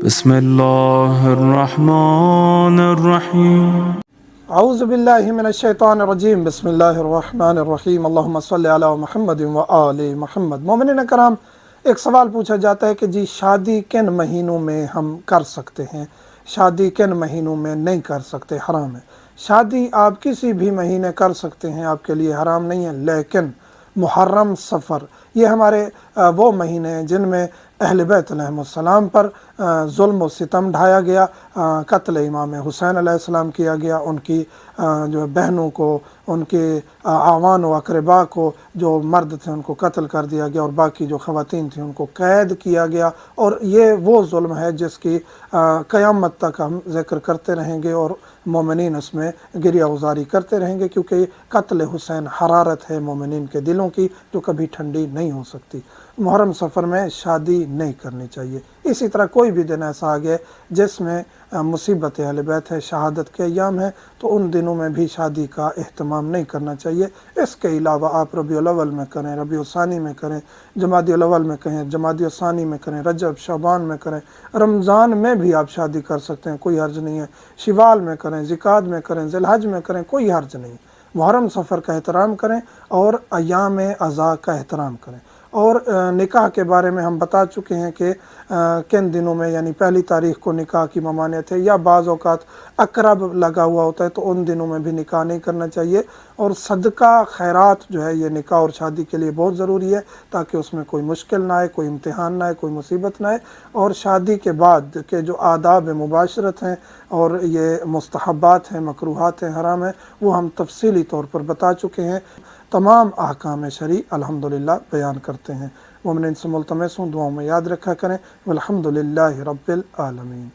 بسم اللہ الرحمن الرحیم۔ اعوذ باللہ من الشیطان الرجیم، بسم اللہ الرحمن الرحیم، اللہم صلی علی محمد و آل محمد۔ مومنین کرام، ایک سوال پوچھا جاتا ہے کہ جی شادی کن مہینوں میں ہم کر سکتے ہیں، شادی کن مہینوں میں نہیں کر سکتے، حرام ہے۔ شادی آپ کسی بھی مہینے کر سکتے ہیں، آپ کے لیے حرام نہیں ہے، لیکن محرم، صفر، یہ ہمارے وہ مہینے ہیں جن میں اہل بیت علیہ السلام پر ظلم و ستم ڈھایا گیا، قتل امام حسین علیہ السلام کیا گیا، ان کی جو بہنوں کو، ان کے اعوان و اقربا کو، جو مرد تھے ان کو قتل کر دیا گیا، اور باقی جو خواتین تھیں ان کو قید کیا گیا۔ اور یہ وہ ظلم ہے جس کی قیامت تک ہم ذکر کرتے رہیں گے، اور مومنین اس میں گریہ گزاری کرتے رہیں گے، کیونکہ قتل حسین حرارت ہے مومنین کے دلوں کی جو کبھی ٹھنڈی نہیں ہو سکتی۔ محرم سفر میں شادی نہیں کرنی چاہیے۔ اسی طرح کوئی بھی دن ایسا آ گیا جس میں مصیبت اہل بیت ہے، شہادت کے ایام ہیں، تو ان دنوں میں بھی شادی کا اہتمام نہیں کرنا چاہیے۔ اس کے علاوہ آپ ربیع الاول میں کریں، ربیع الثانی میں کریں، جمادی الاول میں کریں، جمادی الثانی میں کریں، رجب شعبان میں کریں، رمضان میں بھی آپ شادی کر سکتے ہیں، کوئی حرج نہیں ہے، شوال میں کریں، ذوالقعدہ میں کریں، ذی الحج میں کریں، کوئی حرج نہیں۔ محرم سفر کا احترام کریں اور ایام اعضاء کا احترام کریں۔ اور نکاح کے بارے میں ہم بتا چکے ہیں کہ کن دنوں میں، یعنی پہلی تاریخ کو نکاح کی ممانعت ہے، یا بعض اوقات اقرب لگا ہوا ہوتا ہے تو ان دنوں میں بھی نکاح نہیں کرنا چاہیے۔ اور صدقہ خیرات جو ہے یہ نکاح اور شادی کے لیے بہت ضروری ہے، تاکہ اس میں کوئی مشکل نہ آئے، کوئی امتحان نہ آئے، کوئی مصیبت نہ آئے۔ اور شادی کے بعد کے جو آداب مباشرت ہیں اور یہ مستحبات ہیں، مکروہات ہیں، حرام ہیں، وہ ہم تفصیلی طور پر بتا چکے ہیں۔ تمام احکام شرعی الحمدللہ بیان کرتے ہیں۔ مومنین سے ملتمس ہوں دعاؤں میں یاد رکھا کریں۔ والحمدللہ رب العالمین۔